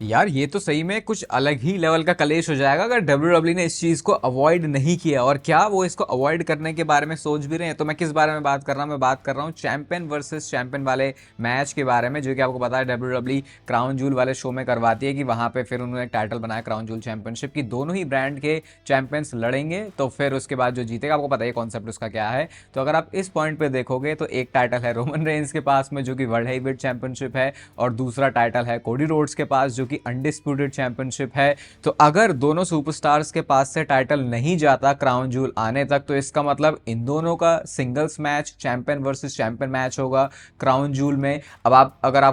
यार ये तो सही में कुछ अलग ही लेवल का कलेश हो जाएगा अगर डब्ल्यू ने इस चीज को अवॉइड नहीं किया। और क्या वो इसको अवॉइड करने के बारे में सोच भी रहे हैं? तो मैं किस बारे में बात कर रहा हूँ? मैं बात कर रहा हूँ चैंपियन वर्सेस चैंपियन वाले मैच के बारे में, जो कि आपको पता है डब्ल्यू क्राउन जूल वाले शो में करवाती है कि वहां पे फिर उन्होंने एक टाइटल बनाया क्राउन जूल चैंपियनशिप की, दोनों ही ब्रांड के चैंपियंस लड़ेंगे। तो फिर उसके बाद जो जीतेगा, आपको पता है कॉन्सेप्ट उसका क्या है। तो अगर आप इस पॉइंट पे देखोगे तो एक टाइटल है रोमन रेंस के पास में जो कि वर्ल्ड हेवीवेट चैंपियनशिप है, और दूसरा टाइटल है कोडी रोड्स के पास जो कि अनडिस्प्यूटेड चैंपियनशिप है। तो अगर दोनों सुपरस्टार्स के पास से टाइटल नहीं जाता क्राउन जूल आने तक, तो इसका मतलब इन दोनों का singles match champion versus champion match होगा क्राउन जूल में। अब आप अगर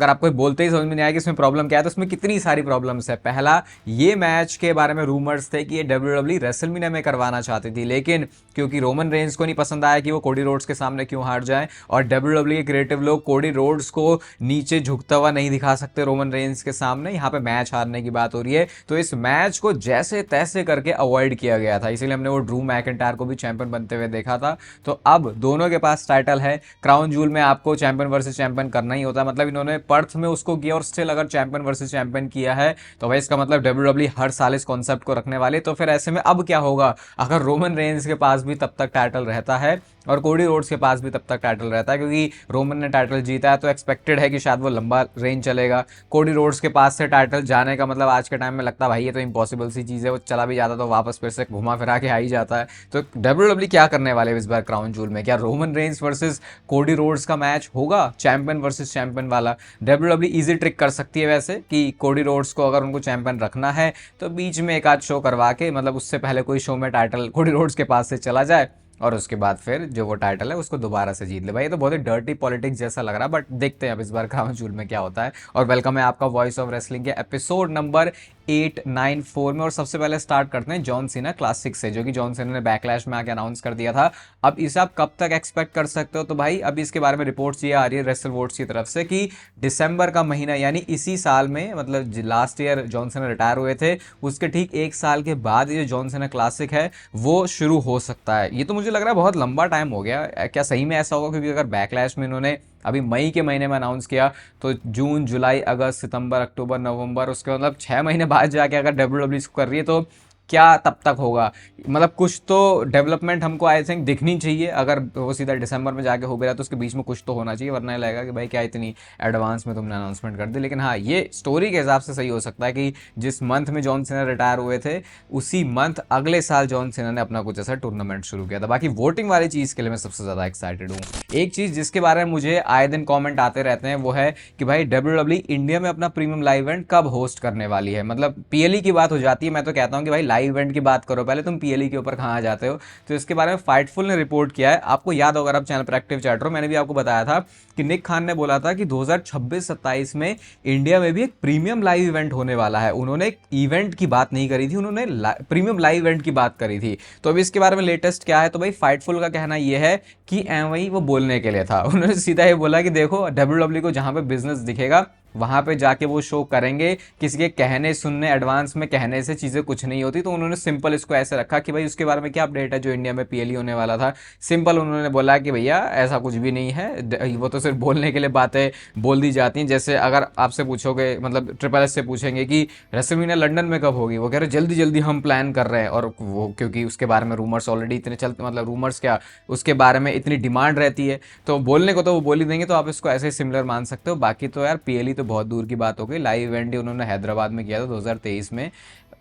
आपको बोलते ही समझ में नहीं आया कि इसमें प्रॉब्लम क्या है, तो इसमें कितनी सारी प्रॉब्लम्स है। पहला, ये मैच के बारे में रूमर्स थे कि ये डब्ल्यूडब्ल्यू रेसलमेनिया में करवाना चाहती थी, लेकिन क्योंकि रोमन रेंस को नहीं पसंद आया कि वो कोडी रोड्स के सामने क्यों हार जाए, और डब्ल्यूडब्ल्यू के क्रिएटिव लोग कोडी रोड्स को नीचे झुकता हुआ नहीं दिखा सकते रोमन रेंस के सामने, यहाँ पे मैच हारने की बात हो रही है, तो इस मैच को जैसे तैसे करके अवॉइड किया गया था। इसीलिए हमने वो ड्रू मैकिंटायर को भी चैंपियन बनते हुए देखा था। तो अब दोनों के पास टाइटल है। क्राउन जूल में आपको चैंपियन वर्सेस चैंपियन करना ही होता है, मतलब इन्होंने पर्थ में उसको किया और स्टिल अगर चैंपियन वर्सेस चैंपियन किया है, तो भाई इसका मतलब डब्ल्यूडब्ल्यू हर साल इस कॉन्सेप्ट को रखने वाले। तो फिर ऐसे में अब क्या होगा, अगर रोमन रेंस के पास भी तब तक टाइटल रहता है और कोडी रोड्स के पास भी तब तक टाइटल रहता है, क्योंकि रोमन ने टाइटल जीता है तो एक्सपेक्टेड है कि शायद वो लंबा रेंज चलेगा। कोडी रोड्स के पास से टाइटल जाने का मतलब आज के टाइम में लगता है भाई ये तो इम्पॉसिबल सी चीज़ है, वो चला भी जाता तो वापस फिर से घुमा फिरा के आ ही जाता है। तो डब्ल्यूडब्ल्यू क्या करने वाले इस बार क्राउन जूल में? क्या Roman Reigns versus Cody Rhodes का मैच होगा चैंपियन वर्सेस चैंपियन वाला? डब्ल्यूडब्ल्यू इजी ट्रिक कर सकती है वैसे कि कोडी रोड्स को अगर उनको चैंपियन रखना है तो बीच में एक आध शो करवा के, मतलब उससे पहले कोई शो में टाइटल कोडी रोड्स के पास से चला जाए और उसके बाद फिर जो वो टाइटल है उसको दोबारा से जीत ले। भाई ये तो बहुत ही डर्टी पॉलिटिक्स जैसा लग रहा है, बट देखते हैं अब इस बार क्राउन जूल में क्या होता है। और वेलकम है आपका वॉइस ऑफ रेसलिंग के एपिसोड नंबर 894 में। और सबसे पहले स्टार्ट करते हैं जॉन सीना क्लासिक से, जो कि जॉन सीना ने बैकलैश में आके अनाउंस कर दिया था। अब इसे आप कब तक एक्सपेक्ट कर सकते हो? तो भाई अभी इसके बारे में रिपोर्ट्स ये आ रही है रेसल वोट्स की तरफ से कि दिसंबर का महीना, यानी इसी साल में, मतलब last year John Cena retire हुए थे, उसके ठीक एक साल के बाद ये जो जॉन सीना क्लासिक है वो शुरू हो सकता है। ये तो मुझे लग रहा है बहुत लंबा टाइम हो गया। क्या सही में ऐसा होगा? क्योंकि अगर बैकलैश में इन्होंने अभी मई के महीने में अनाउंस किया, तो जून जुलाई अगस्त सितंबर अक्टूबर नवंबर, उसके मतलब 6 महीने बाद जाके अगर डब्ल्यूडब्ल्यू इसको कर रही है, तो क्या तब तक होगा? मतलब कुछ तो डेवलपमेंट हमको आई थिंक दिखनी चाहिए। अगर वो सीधा दिसंबर में जाके हो गया तो उसके बीच में कुछ तो होना चाहिए, वरना ये लगेगा कि भाई क्या इतनी एडवांस में तुमने अनाउंसमेंट कर दी। लेकिन हाँ, ये स्टोरी के हिसाब से सही हो सकता है कि जिस मंथ में जॉन सीना रिटायर हुए थे, उसी मंथ अगले साल जॉन सीना ने अपना कुछ ऐसा टूर्नामेंट शुरू किया था। बाकी वोटिंग वाली चीज़ के लिए मैं सबसे ज़्यादा एक्साइटेड हूँ। एक चीज़ जिसके बारे में मुझे आए दिन कॉमेंट आते रहते हैं वो है कि भाई डब्ल्यूडब्ल्यू इंडिया में अपना प्रीमियम लाइव इवेंट कब होस्ट करने वाली है। मतलब पीएलई की बात हो जाती है, मैं तो कहता हूँ कि भाई लाइव इवेंट की बात करो पहले, तुम पीएलई के ऊपर कहाँ जाते हो। तो इसके बारे में फाइटफुल ने रिपोर्ट किया है। आपको याद होगा, आप चैनल पर एक्टिव चैट रहो, मैंने भी आपको बताया था कि निक खान ने बोला था कि 2026-27 में इंडिया में भी एक प्रीमियम लाइव इवेंट होने वाला है। उन्होंने एक इवेंट की बात नहीं करी थी, उन्होंने प्रीमियम लाइव इवेंट की बात करी थी। तो अभी इसके बारे में लेटेस्ट क्या है, तो भाई फाइटफुल का कहना यह है कि वही वो बोलने के लिए था। उन्होंने सीधा ये बोला कि देखो डब्ल्यूडब्ल्यू को जहां पे बिजनेस दिखेगा वहां पे जाके वो शो करेंगे। किसी के कहने सुनने, एडवांस में कहने से चीजें कुछ नहीं होती। तो उन्होंने सिंपल इसको ऐसे रखा कि भाई उसके बारे में क्या अपडेट है जो इंडिया में पीएलई होने वाला था। सिंपल उन्होंने बोला कि भैया ऐसा कुछ भी नहीं है, वो तो सिर्फ बोलने के लिए बातें बोल दी जाती हैं। जैसे अगर आपसे पूछोगे, मतलब ट्रिपल एस से पूछेंगे कि रेसलमेनिया लंदन में कब होगी, वो कह रहे जल्दी जल्दी हम प्लान कर रहे हैं। और वो क्योंकि उसके बारे में रूमर्स ऑलरेडी इतने चलते, मतलब रूमर्स क्या, उसके बारे में इतनी डिमांड रहती है, तो बोलने को तो वो बोल ही देंगे। तो आप इसको ऐसे ही सिमिलर मान सकते हो। बाकी तो यार पीएलई तो बहुत दूर की बात हो गई। लाइव इवेंट ही उन्होंने हैदराबाद में किया था 2023 में,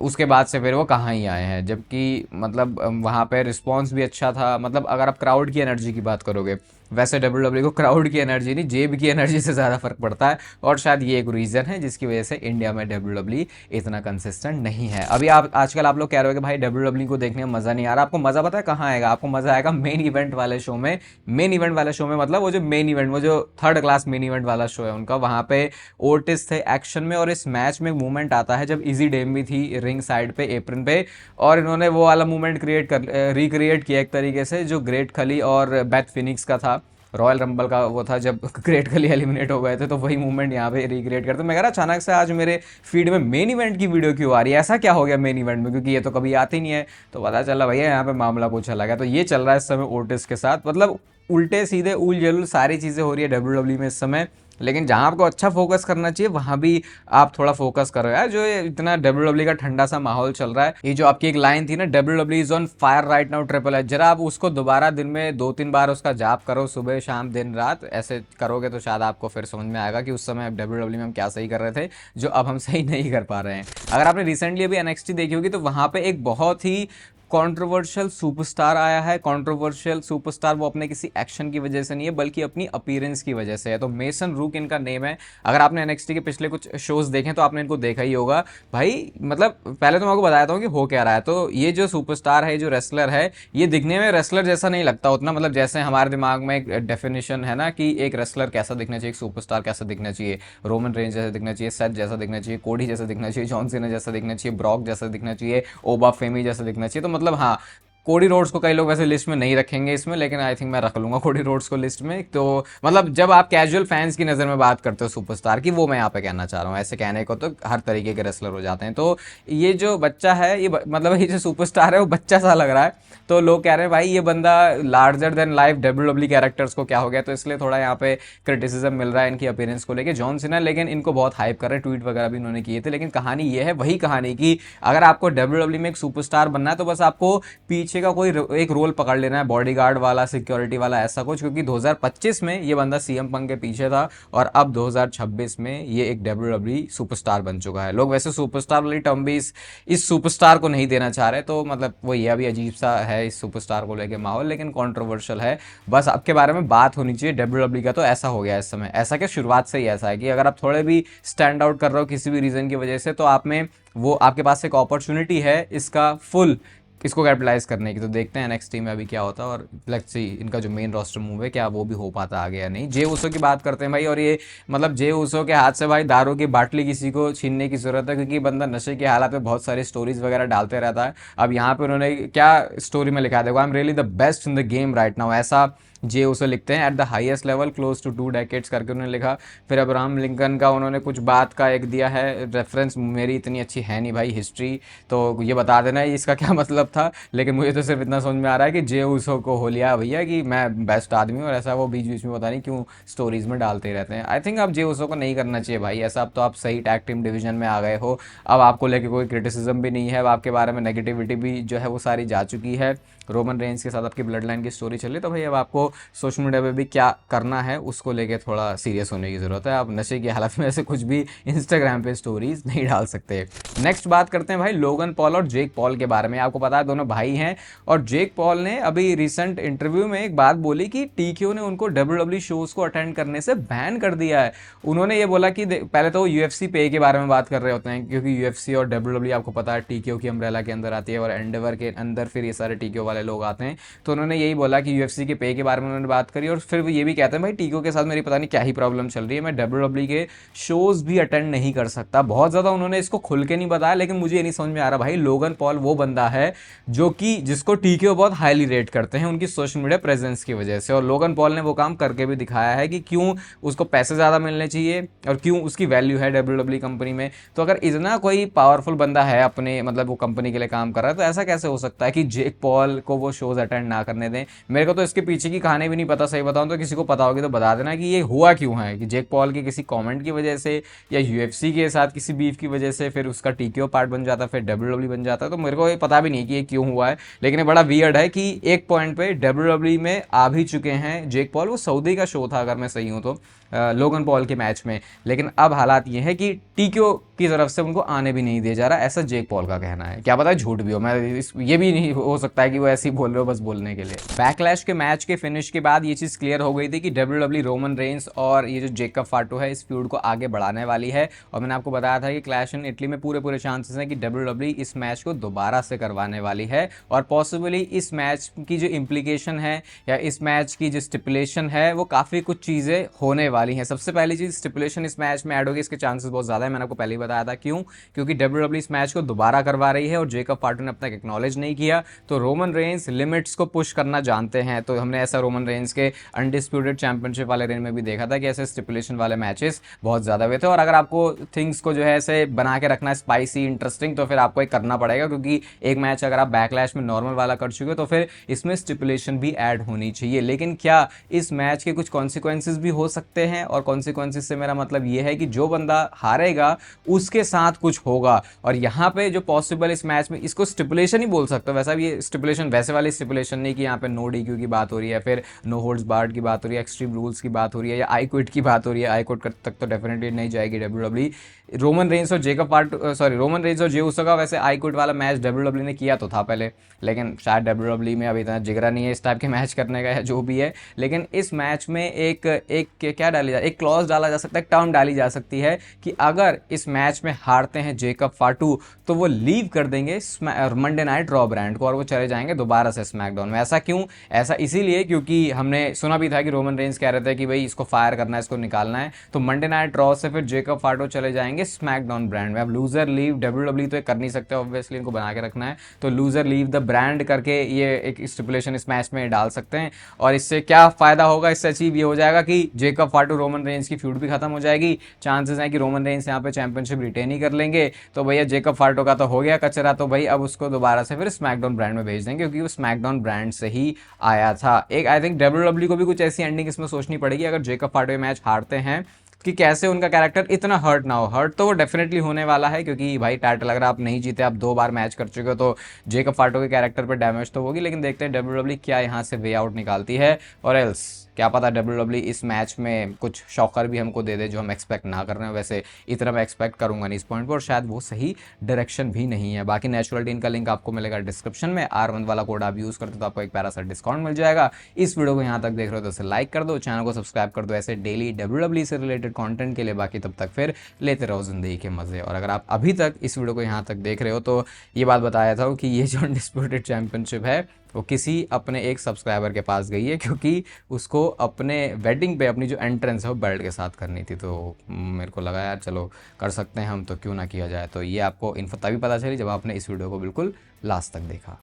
उसके बाद से फिर वो कहाँ ही आए हैं। जबकि मतलब वहाँ पे रिस्पॉन्स भी अच्छा था। मतलब अगर आप क्राउड की एनर्जी की बात करोगे, वैसे डब्ल्यूडब्ल्यू को क्राउड की एनर्जी नहीं, जेब की एनर्जी से ज़्यादा फर्क पड़ता है। और शायद ये एक रीज़न है जिसकी वजह से इंडिया में डब्ल्यूडब्ल्यू इतना कंसिस्टेंट नहीं है। अभी आप आजकल आप लोग कह रहे हो कि भाई डब्ल्यूडब्ल्यू को देखने में मज़ा नहीं आ रहा। आपको मज़ा पता है कहाँ आएगा? आपको मज़ा आएगा मेन इवेंट वाले शो में। मेन इवेंट वाले शो में मतलब वो जो मेन इवेंट, वो जो थर्ड क्लास मेन इवेंट वाला शो है उनका, वहाँ पे ओटिस थे एक्शन में। और इस मैच में मूवमेंट आता है जब इजी डेम भी थी रिंग साइड पे, एप्रन पे, और इन्होंने वो वाला मूवमेंट रिक्रिएट किया एक तरीके से जो ग्रेट खली और बेथ फिनिक्स का था। रॉयल रंबल का वो था जब ग्रेट खली एलिमिनेट हो गए थे, तो वही मूवमेंट यहाँ पे रिक्रिएट करते। मैं कह रहा अचानक से आज मेरे फीड में मेन इवेंट की वीडियो क्यों आ रही है? ऐसा क्या हो गया मेन इवेंट में? क्योंकि ये तो कभी आती नहीं है। तो पता चला भैया यहाँ पे मामला कुछ अलग है। तो ये चल रहा है इस समय ओटिस के साथ। मतलब उल्टे सीधे उल जलूल सारी चीज़ें हो रही है डब्ल्यूडब्ल्यू में इस समय। लेकिन जहां आपको अच्छा फोकस करना चाहिए वहां भी आप थोड़ा फोकस करो यार। जो ये इतना डब्ल्यूडब्ल्यू का ठंडा सा माहौल चल रहा है, ये जो आपकी एक लाइन थी ना, WW is on fire right now triple H, जरा आप उसको दोबारा दिन में 2-3 बार उसका जाप करो, सुबह शाम दिन रात ऐसे करोगे तो शायद आपको फिर समझ में आएगा कि उस समय डब्ल्यूडब्ल्यू में हम क्या सही कर रहे थे जो अब हम सही नहीं कर पा रहे हैं। अगर आपने रिसेंटली अभी एनएक्सटी देखी होगी तो वहां पे एक बहुत ही कंट्रोवर्शियल सुपरस्टार आया है। कंट्रोवर्शियल सुपरस्टार वो अपने किसी एक्शन की वजह से नहीं है बल्कि अपनी अपीयरेंस की वजह से है। तो मेसन रूक इनका नेम है। अगर आपने एनएक्सटी के पिछले कुछ शोज देखे तो आपने इनको देखा ही होगा भाई। मतलब पहले तो मैं आपको बताता हूँ कि हो क्या रहा है। तो ये जो सुपरस्टार है, जो रेसलर है, ये दिखने में रेसलर जैसा नहीं लगता उतना। मतलब जैसे हमारे दिमाग में एक डेफिनेशन है ना कि एक रेसलर कैसा दिखना चाहिए, एक सुपरस्टार कैसा दिखना चाहिए, रोमन रेंज जैसा दिखना चाहिए, सेथ जैसा दिखना चाहिए, कोडी जैसा दिखना चाहिए, जॉन सीना जैसा दिखना चाहिए, ब्रॉक जैसा दिखना चाहिए, ओबा फेमी जैसा दिखना चाहिए। तो मतलब हाँ, कोडी रोड्स को कई लोग वैसे लिस्ट में नहीं रखेंगे इसमें, लेकिन आई थिंक मैं रख लूंगा कोडी रोड्स को लिस्ट में। तो मतलब जब आप कैजुअल फैंस की नज़र में बात करते हो सुपरस्टार की, वो मैं यहाँ पे कहना चाह रहा हूँ। ऐसे कहने को तो हर तरीके के रेसलर हो जाते हैं। तो ये जो बच्चा है, मतलब ये जो सुपरस्टार है वो बच्चा सा लग रहा है। तो लोग कह रहे हैं भाई ये बंदा larger than life WW characters को क्या हो गया। तो इसलिए थोड़ा यहाँ पे क्रिटिसिज्म मिल रहा है इनकी अपीयरेंस को लेकर। जॉन सीना लेकिन इनको बहुत हाइप कर रहे हैं, ट्वीट वगैरह भी इन्होंने किए थे। लेकिन कहानी ये है, वही कहानी की अगर आपको डब्ल्यूडब्ल्यू में एक सुपरस्टार बनना है तो बस आपको पीछे का कोई एक रोल पकड़ लेना है, बॉडीगार्ड वाला, सिक्योरिटी वाला, ऐसा कुछ। क्योंकि 2025 में ये बंदा सीएम पंक के पीछे था और अब 2026 में ये एक डब्ल्यूडब्ल्यू सुपरस्टार बन चुका है। लोग वैसे सुपरस्टार वाली टर्म भी इस सुपरस्टार को नहीं देना चाह रहे। तो मतलब वो ये अभी अजीब सा है इस सुपरस्टार को लेके माहौल, लेकिन कंट्रोवर्शियल है। बस आपके बारे में बात होनी चाहिए डब्ल्यूडब्ल्यू का। तो ऐसा हो गया इस समय, ऐसा क्या शुरुआत से ही ऐसा है कि अगर आप थोड़े भी स्टैंड आउट कर रहे हो किसी भी रीजन की वजह से तो आप में वो आपके पास एक अपॉर्चुनिटी है इसका फुल इसको कैपिटलाइज करने की। तो देखते हैं नेक्स्ट टीम में अभी क्या होता है। और लेट्स सी इनका जो मेन रोस्टर मूव है क्या वो भी हो पाता आगे या नहीं। जे उसो की बात करते हैं भाई। और ये मतलब जे उसो के हाथ से भाई दारू की बाटली किसी को छीनने की जरूरत है, क्योंकि बंदा नशे के हालात में बहुत सारी स्टोरीज वगैरह डालते रहता है। अब यहाँ पे उन्होंने क्या स्टोरी में लिखा है देखो, I am really the best in the game right now, ऐसा जे उसे लिखते हैं। At the highest level close to 2 decades करके उन्होंने लिखा। फिर अब्राहम लिंकन का उन्होंने कुछ बात का एक दिया है रेफरेंस, मेरी इतनी अच्छी है नहीं भाई हिस्ट्री, तो ये बता देना है इसका क्या मतलब था। लेकिन मुझे तो सिर्फ इतना समझ में आ रहा है कि जे उसो को हो लिया भैया कि मैं बेस्ट आदमी हूँ, और ऐसा वो बीच बीच में पता नहीं क्यों स्टोरीज में डालते रहते हैं। आई थिंक अब जे उसो को नहीं करना चाहिए भाई ऐसा। अब तो आप सही टैग टीम डिवीजन में आ गए हो, अब आपको लेके कोई क्रिटिसिज्म भी नहीं है, अब आपके बारे में नेगेटिविटी भी जो है वो सारी जा चुकी है। रोमन रेंज के साथ आपकी ब्लड लाइन की स्टोरी चल रही, तो भाई अब आपको सोशल मीडिया पे भी क्या करना है उसको लेके थोड़ा सीरियस होने की ज़रूरत है। आप नशे की हालत में ऐसे कुछ भी इंस्टाग्राम पे स्टोरीज नहीं डाल सकते। नेक्स्ट बात करते हैं भाई लोगन पॉल और जेक पॉल के बारे में। आपको पता है दोनों भाई हैं, और जेक पॉल ने अभी रिसेंट इंटरव्यू में एक बात बोली कि टीक्यू ने उनको डब्ल्यूडब्ल्यू शोज को अटेंड करने से बैन कर दिया है। उन्होंने ये बोला कि पहले तो वो यूएफसी पे के बारे में बात कर रहे होते हैं, क्योंकि यूएफसी और डब्ल्यूडब्ल्यू आपको पता है टीक्यू की अम्ब्रेला के अंदर आती है, और एंडेवर के अंदर फिर ये सारे टीक्यू वाले लोग आते हैं। तो उन्होंने यही बोला कि यूएफसी के पे के बारे में उन्होंने बात करी, और फिर वो ये भी कहते हैं भाई टीक्यू के साथ मेरी पता नहीं क्या ही प्रॉब्लम चल रही है, मैं डब्ल्यूडब्ल्यू के शोज भी अटेंड नहीं कर सकता। बहुत ज़्यादा उन्होंने इसको खुल के नहीं बताया, लेकिन मुझे ये नहीं समझ में आ रहा भाई लोगन पॉल वो बंदा है जो कि जिसको टीक्यू बहुत हाईली रेट करते हैं उनकी सोशल मीडिया प्रेजेंस की वजह से, और लोगन पॉल ने वो काम करके भी दिखाया है कि क्यों उसको पैसे ज़्यादा मिलने चाहिए और क्यों उसकी वैल्यू है डब्ल्यूडब्ल्यू कंपनी में। तो अगर इतना कोई पावरफुल बंदा है अपने मतलब वो कंपनी के लिए काम कर रहा है, तो ऐसा कैसे हो सकता है कि जेक पॉल को वो शोज अटेंड ना करने दें। मेरे को तो इसके पीछे की कहानी भी नहीं पता, सही बताऊं तो किसी को पता होगी तो बता देना कि ये हुआ क्यों है, कि जेक पॉल के किसी कमेंट की वजह से या यूएफसी के साथ किसी बीफ की वजह से फिर उसका टीक्यू पार्ट बन जाता, फिर डब्ल्यूडब्ल्यू बन जाता। तो मेरे को ये पता भी नहीं कि ये क्यों हुआ है, लेकिन ये बड़ा वियर्ड है कि एक पॉइंट पे डब्ल्यूडब्ल्यू में आ भी चुके हैं जेक पॉल। वो सऊदी का शो था अगर मैं सही हूं तो लोगन पॉल के मैच में, लेकिन अब हालात ये है कि टीक्यू की तरफ से उनको आने भी नहीं दिया जा रहा, ऐसा जेक पॉल का कहना है। क्या पता झूठ भी हो, मैं ये भी नहीं हो सकता है कि वो ऐसे ही बोल रहे हो बस बोलने के लिए। बैकलैश के मैच के फिनिश के बाद ये चीज़ क्लियर हो गई थी कि डब्ल्यूडब्ल्यू रोमन रेंस और ये जो जेकब फाटो है इस फ्यूड को आगे बढ़ाने वाली है। और मैंने आपको बताया था कि क्लैश इन इटली में पूरे चांसेस हैं कि डब्ल्यूडब्ल्यू इस मैच को दोबारा से करवाने वाली है, और पॉसिबली इस मैच की जो इम्प्लीकेशन है या इस मैच की जो स्टिपुलेशन है वो काफ़ी कुछ चीज़ें होने वाली हैं। सबसे पहली चीज़ स्टिपुलेशन इस मैच में ऐड होगी, इसके चांसेस बहुत ज़्यादा है। मैंने आपको पहले ही बताया था क्यों, क्योंकि डब्ल्यूडब्ल्यू इस मैच को दोबारा करवा रही है और जेकब फाटो ने अपना एक्नॉलेज नहीं किया। तो रोमन रेंस लिमिट्स को पुश करना जानते हैं, तो हमने ऐसा रोमन रेंस के अनडिस्प्यूटेड चैंपियनशिप वाले रेन में भी देखा था कि ऐसे स्टिपुलेशन वाले मैचेस बहुत ज़्यादा हुए थे। और अगर आपको थिंग्स को जो है ऐसे बना के रखना है स्पाइसी इंटरेस्टिंग, तो फिर आपको एक करना पड़ेगा, क्योंकि एक मैच अगर आप बैकलैश में नॉर्मल वाला कर चुके हो तो फिर इसमें स्टिपुलेशन भी ऐड होनी चाहिए। लेकिन क्या इस मैच के कुछ कॉन्सिक्वेंसेज भी हो सकते हैं, और कॉन्सिक्वेंसेज से मेरा मतलब ये है कि जो बंदा हारेगा उसके साथ कुछ होगा। और यहाँ पे जो पॉसिबल इस मैच में, इसको स्टिपुलेशन ही बोल सकते हो, वैसा भी ये स्टिपुलेशन वैसे वाली स्टिपुलेशन नहीं कि यहाँ पे नो DQ की बात हो रही है, फिर नो होल्ड्स बार्ड की बात हो रही है, एक्सट्रीम रूल्स की बात हो रही है, या आई क्विट की बात हो रही है। आई क्विट तक तो डेफिनेटली नहीं जाएगी WWE। रोमन रेंस और रोमन रेंस और जे उसो का वैसे आई क्विट वाला मैच WWE ने किया तो था पहले, लेकिन शायद WWE में अभी इतना जिगरा नहीं है इस टाइप के मैच करने का, या जो भी है। लेकिन इस मैच में एक एक क्लॉज डाला जा सकता है, एक टर्म डाली जा सकती है कि अगर इस मैच में हारते हैं जेकब फाटू तो वो लीव कर देंगे मंडे नाइट रॉ ब्रांड को, और वो चले जाएंगे दोबारा से स्मैकडाउन में। ऐसा क्यों? ऐसा इसीलिए क्योंकि हमने सुना भी था कि रोमन रेंस कह रहे थे कि भाई इसको फायर करना है, इसको निकालना है, तो मंडे नाइट रॉ से फिर जेकब फाटो चले जाएंगे स्मैकडाउन ब्रांड में। अब लूजर लीव WWE तो कर नहीं सकते ऑब्वियसली, इनको बना के रखना है, तो लूजर लीव द ब्रांड करके ये एक स्टिपुलेशन इस मैच में डाल सकते हैं। और इससे क्या फायदा होगा? इससे अचीव ये हो जाएगा कि जेकब फाटू रोमन रेंस की फ्यूड भी खत्म हो जाएगी, चांसेस हैं कि रोमन रेंस यहाँ पे चैंपियनशिप रिटेन ही कर लेंगे। तो भैया जेकब फाटो का तो हो गया कचरा, तो भाई अब उसको दोबारा से फिर स्मैकडाउन ब्रांड में भेज देंगे, क्योंकि वो स्मैकडाउन ब्रांड से ही आया था। एक आई थिंक WWE को भी कुछ ऐसी एंडिंग इसमें सोचनी पड़ेगी अगर जेकब फाटो मैच हारते हैं, कि कैसे उनका कैरेक्टर इतना हर्ट ना हो। हर्ट तो वो डेफिनेटली होने वाला है, क्योंकि भाई टाइटल अगर आप नहीं जीते, आप 2 बार मैच कर चुके हो, तो जेकब फाटो के कैरेक्टर पर डैमेज तो होगी। लेकिन देखते हैं WWE क्या यहाँ से वे आउट निकालती है, और एल्स क्या पता WWE इस मैच में कुछ शॉकर भी हमको दे दे जो हम एक्सपेक्ट ना कर रहे हैं। वैसे इतना मैं एक्सपेक्ट करूंगा नहीं इस पॉइंट पर, और शायद वो सही डायरेक्शन भी नहीं है। बाकी नेचुरल टीन का लिंक आपको मिलेगा डिस्क्रिप्शन में, R1 वाला कोड आप यूज़ करते हो तो आपको एक प्यारा सा डिस्काउंट मिल जाएगा। इस वीडियो को यहाँ तक देख रहे हो तो इसे लाइक कर दो, चैनल को सब्सक्राइब कर दो ऐसे डेली WWE से रिलेटेड कॉन्टेंट के लिए। बाकी तब तक फिर लेते रहो जिंदगी के मजे। और अगर आप अभी तक इस वीडियो को यहाँ तक देख रहे हो तो ये बात बताया था कि ये जो अनडिस्प्यूटेड चैंपियनशिप है वो किसी अपने एक सब्सक्राइबर के पास गई है, क्योंकि उसको अपने वेडिंग पे अपनी जो एंट्रेंस है वो बेल्ट के साथ करनी थी। तो मेरे को लगा यार चलो कर सकते हैं हम, तो क्यों ना किया जाए। तो ये आपको इन्फो तभी पता चली जब आपने इस वीडियो को बिल्कुल लास्ट तक देखा।